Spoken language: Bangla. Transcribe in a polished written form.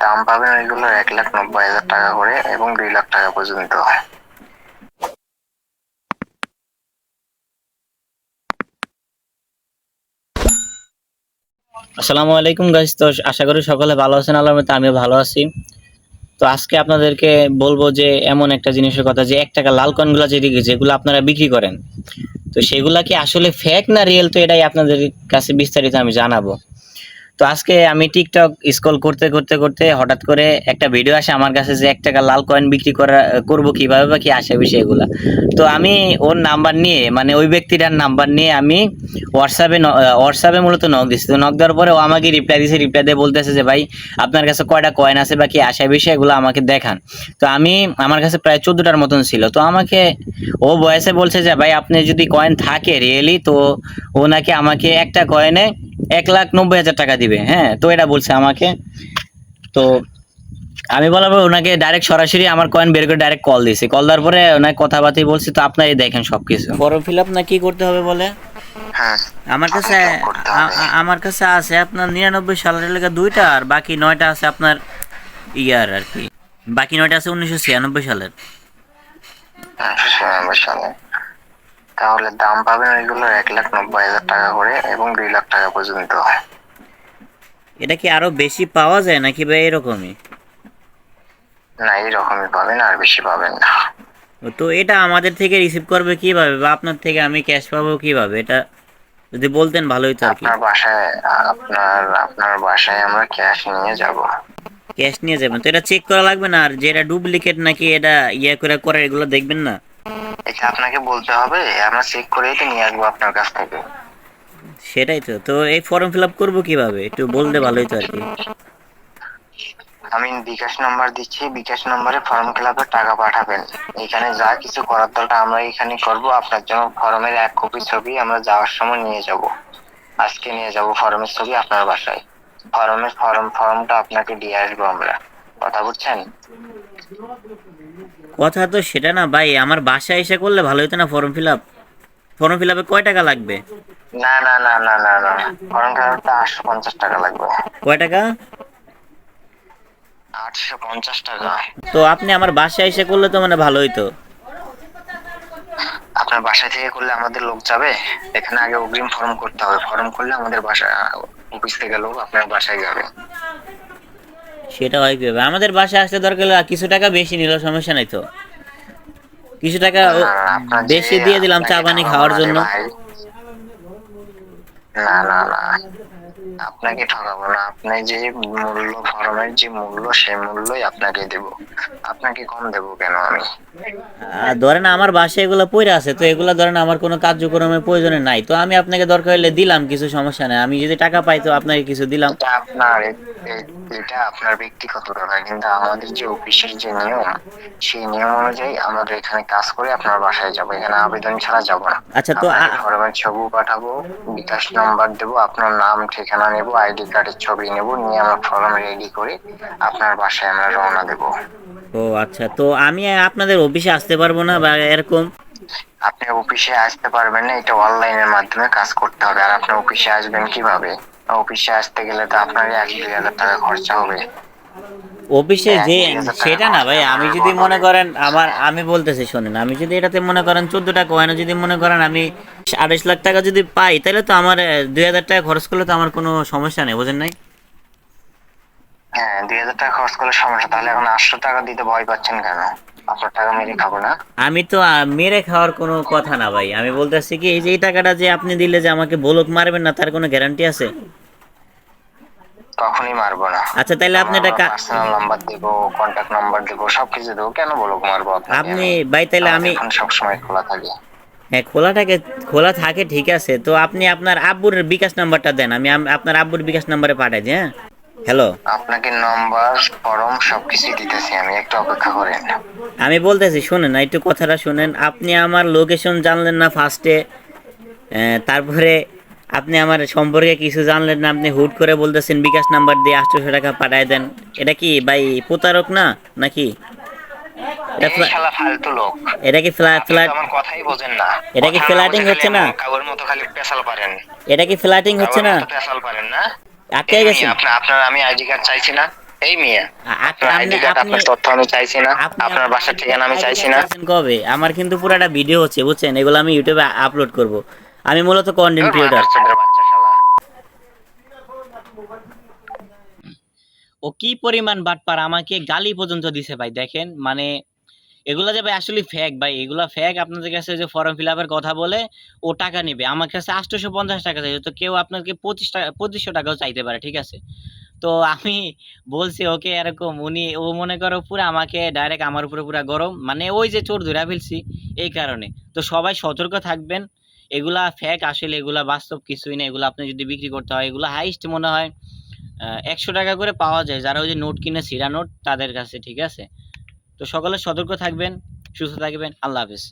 দাম পাবেন ওইগুলো 1,90,000 টাকা করে এবং 2 লাখ টাকা পর্যন্ত। আসসালামু আলাইকুম গাইস। তো আশা করি সকলে ভালো আছেন। আল্লাহর রহমতে আমিও ভালো আছি। তো আজকে আপনাদেরকে বলবো যে এমন একটা জিনিসের কথা, যে 1 টাকা লাল কয়েনগুলো যেগুলো আপনারা বিক্রি করেন, তো সেগুলা কি আসলে ফেক না রিয়েল, তো এটাই আপনাদের কাছে বিস্তারিত আমি জানাবো। তো আজকে আমি টিকটক স্ক্রল করতে করতে করতে হঠাৎ করে একটা ভিডিও আসে আমার কাছে, যে 1 টাকা লাল কয়েন বিক্রি করবো কিভাবে বা কি আসে বিষয়গুলা। তো আমি ওর নাম্বার নিয়ে, মানে ওই ব্যক্তিটার নাম্বার নিয়ে আমি হোয়াটসঅ্যাপে মূলত নক দিচ্ছি। তো নক দেওয়ার পরে ও আমাকে রিপ্লাই দিয়ে বলতেছে যে ভাই, আপনার কাছে কয়টা কয়েন আছে বা কি আসে বিষয়গুলো আমাকে দেখান। তো আমার কাছে প্রায় 14টার মতন ছিল। তো আমাকে ও ভয়েসে বলছে যে ভাই, আপনি যদি কয়েন থাকে রিয়েলি, তো ও নাকি আমাকে একটা কয়েনে 1,90,000 টাকা দিবে। হ্যাঁ, তো এটা বলছে আমাকে। তো আমি বলার পর ওনাকে ডাইরেক্ট সরাসরি আমার কয়েন বের করে ডাইরেক্ট কল দিয়েছি। কল দেওয়ার পরে ওনাকে কথাবার্তা বলছি। তো আপনারাই দেখেন সবকিছু। ফর্ম ফিল আপ না কি করতে হবে বলে হ্যাঁ, আমার কাছে ফর্ম ফিল আপ করতে হবে। আমার কাছে আছে আপনার 99 সালের লেগে 2টা, আর বাকি 9টা আছে আপনার ইয়ার আর কি। বাকি 9টা আছে 1996 সালের। 1996 সালে। তাহলে দাম পাবেন ওইগুলো 1,90,000 টাকা করে এবং 2 লাখ টাকা পর্যন্ত। এটা কি আরো বেশি পাওয়া যায় নাকি ভাই এরকমই? না, এইরকমই পাবেন, আর বেশি পাবেন না। তো এটা আমাদের থেকে রিসিভ করবে কিভাবে, বা আপনার থেকে আমি ক্যাশ পাবো কিভাবে, এটা যদি বলতেন ভালো হতো আর কি। আপনার বাসায় আমরা ক্যাশ নিয়ে যাব। ক্যাশ নিয়ে যাবেন? তো এটা চেক করা লাগবে না? আর যেটা ডুপ্লিকেট নাকি এটা করে এগুলো দেখবেন না? এটা আপনাকে বলতে হবে, আমরা চেক করেই তো নিয়ে আসবো আপনার কাছ থেকে। সেটাই তো। তো এই ফর্ম ফিল আপ করবো কিভাবে, একটু বললে ভালো হতো আর কি। আমি বিকাশ নাম্বার দিচ্ছি, বিকাশ নম্বরে ফর্ম ফিল আপের টাকা পাঠাবেন। এখানে যা কিছু করার দরকার আমরা এখানে করব। আপনার জন্য ফর্মের 1 কপি ছবি আমরা যাওয়ার সময় নিয়ে যাব। আজকে নিয়ে যাব ফর্মের ছবি আপনার বাসায়। ফর্মটা আপনাকে দিয়ে আসবো আমরা। কথা বুঝছেন? কথা তো সেটা না ভাই, আমার বাসায় এসে করলে ভালো হতো না form fill up? Form fill আপে কয় টাকা লাগবে? না না না না না না, ফর্ম ফিল আপটা 850 টাকা লাগবে। কয় টাকা? 850 টাকা। তো আপনি আমার বাসায় এসে করলে তো মানে ভালো হইতো। আপনার বাসা থেকে করলে আমাদের লোক যাবে। এখানে আগে অগ্রিম ফর্ম করতে হবে, ফর্ম করলে আমাদের বাসা অফিস থেকে লোক আপনার বাসায় যাবে। সেটা হয় কিভাবে? আমাদের বাসায় আসতে দরকার হলে কিছু টাকা বেশি নিল, সমস্যা নাই তো। কিছু টাকা না না, আপনার যে বেশি দিয়ে দিলাম চা আপনাকে পানি ঠকাবো খাওয়ার না রে জন্য। ভাই। না না না, আপনাকে ঠকাবো না। আপনি যে মূল্য, ফর্মের যে মূল্য, সেই মূল্যই আপনাকে দেব। আপনাকে কম দেব কেন আমি? ধরেন আমার বাসায় এগুলো পড়ে আছে, তো এগুলো ধরেন আমার কোনো কার্যক্রমের প্রয়োজনে নাই, তো আমি আপনাকে দরকার হলে দিলাম, কিছু সমস্যা নেই। আমি যদি টাকা পাই তো আপনাকে কিছু দিলাম। এটা আপনার এটা আপনার ব্যক্তিগত ব্যাপার, কিন্তু আমাদের যে অফিসের যে নিয়ম, সেই নিয়ম অনুযায়ী আমাদের এখানে কাজ করে আপনার বাসায় যাবো। এখানে আবেদন ছাড়া যাব না। আচ্ছা তো আপনাকে ফরমের ছবি পাঠাবো, বিকাশ নাম্বার দেবো, আপনার নাম ঠিকানা নেব, আইডি কার্ডের ছবি নেব, নিয়ে আমরা ফর্ম রেডি করে আপনার বাসায় আমরা রওনা দেব। ও আচ্ছা, তো আমি আপনাদের অফিসে আসতে পারবো না বা এরকম? আপনি অফিসে আসতে পারবেন না, এটা অনলাইনের মাধ্যমে কাজ করতে হবে। আর আপনি অফিসে আসবেন কিভাবে? অফিসে আসতে গেলে তো আপনার 1-2 হাজার টাকা খরচা হবে। অফিসে যে 1-2 হাজার টাকা সেটা না খরচা ভাই, আমি আপনার যদি মনে হবে। করেন আমি বলতেছি শোনেন, আমি যদি এটাতে মনে করেন 14 টাকা হয় না, যদি মনে করেন আমি 28 লাখ টাকা যদি পাই, তাহলে তো আমার 2,000 টাকা খরচ করলে তো আমার কোনো সমস্যা নেই, বুঝেন নাই? হ্যাঁ, 2 হাজার টাকা খরচ করলে সমস্যা, তাহলে এখন 800 টাকা দিতে ভয় পাচ্ছেন কেন? 500 টাকা মেরে খাবো না? আমি তো মেরে খাওয়ার কোনো কথা না ভাই, আমি বলতেছি কি, এই যে এই টাকাটা যে আপনি দিলে যে আমাকে বলক মারবেন না, তার কোনো গ্যারান্টি আছে? কখনই মারবো না। আচ্ছা তাহলে আপনি আমরা এটা পার্সোনাল নাম্বার দেবো, কন্ট্যাক্ট নাম্বার দেবো, সবকিছু দেবো। কেন বলবো মারবো আপনাকে আপনি আমি? ভাই তাহলে আমাদের আমি, ফোন সবসময় খোলা থাকে। হ্যাঁ খোলা থাকে ঠিক আছে, তো আপনি আপনার আব্বুর বিকাশ নাম্বারটা দেন, আমি আপনার আব্বুর বিকাশ নাম্বারে পাঠাই দিই। হ্যাঁ, হ্যালো। আপনাকে নাম্বার, ফর্ম সবকিছু দিতেছি আমি, একটু অপেক্ষা করেন। আমি বলতেছি শুনেন না, একটু কথাটা শুনেন। আপনি আমার লোকেশন জানলেন না ফার্স্টে, তারপরে আপনি আমার সম্পর্কে কিছু জানলেন না, আপনি হুট করে বলতেছেন বিকাশ নাম্বার দিয়ে 800 টাকা পাঠায় দেন। এটা কি ভাই প্রতারক না নাকি? এটা এই শালা ফালতু লোক। এটা কি আপনি তো আমার কথাই বোঝেন না। এটা কি কথা না ফ্ল্যাটিং বুঝে খালি হচ্ছে না? কাগজের মতো খালি পেশাল পারেন। এটা কি ফ্ল্যাটিং হচ্ছে কাগজের না? মতো পেশাল পারেন না? আটকে এই মিয়া, গেছেন? আপনার আমি আইডি কার্ড চাইছি না। এই মিয়া, আপনার আপনি আইডি কার্ড, আপনি আপনার তথ্য আমি চাইছি না, আপনি আপনার আমার বাসার ঠিকানা আমি আইডি চাইছি কার্ড না। চাইছেন কবে? আমার কিন্তু পুরাটা ভিডিও হচ্ছে বুঝছেন, এগুলো আমি ইউটিউবে আপলোড করব। আমি মূলত কন্টেন্ট ধুর, ক্রিয়েটর। মাদারচোদের বাচ্চা শালা। ও কি পরিমাণ বাটপার, আমাকে গালি পর্যন্ত দিছে ভাই, দেখেন মানে এগুলা যে ভাই আসলে ফেক ভাই, এগুলা ফেক। আপনাদের কাছে যে ফর্ম ফিল আপের কথা বলে ও টাকা নিবে, আমার কাছে 850 টাকা চাইছে, তো কেউ আপনাকে 2500 টাকাও চাইতে পারে, ঠিক আছে? তো আমি বলছি ওকে এরকম, ও মনে করো পুরো আমাকে ডাইরেক্ট আমার উপরে পুরো গরম, মানে ওই যে চোর ধরে ফেলছি এই কারণে। তো সবাই সতর্ক থাকবেন, এগুলা ফেক, আসলে এগুলা বাস্তব কিছুই না। এগুলা আপনি যদি বিক্রি করতে হয়, এগুলা হাইস্ট মনে হয় 100 টাকা করে পাওয়া যায়, যারা ওই যে নোট কিনে সিরা নোট তাদের কাছে, ঠিক আছে? তো সকলে সতর্ক থাকবেন, সুস্থ থাকবেন, আল্লাহ হাফেজ।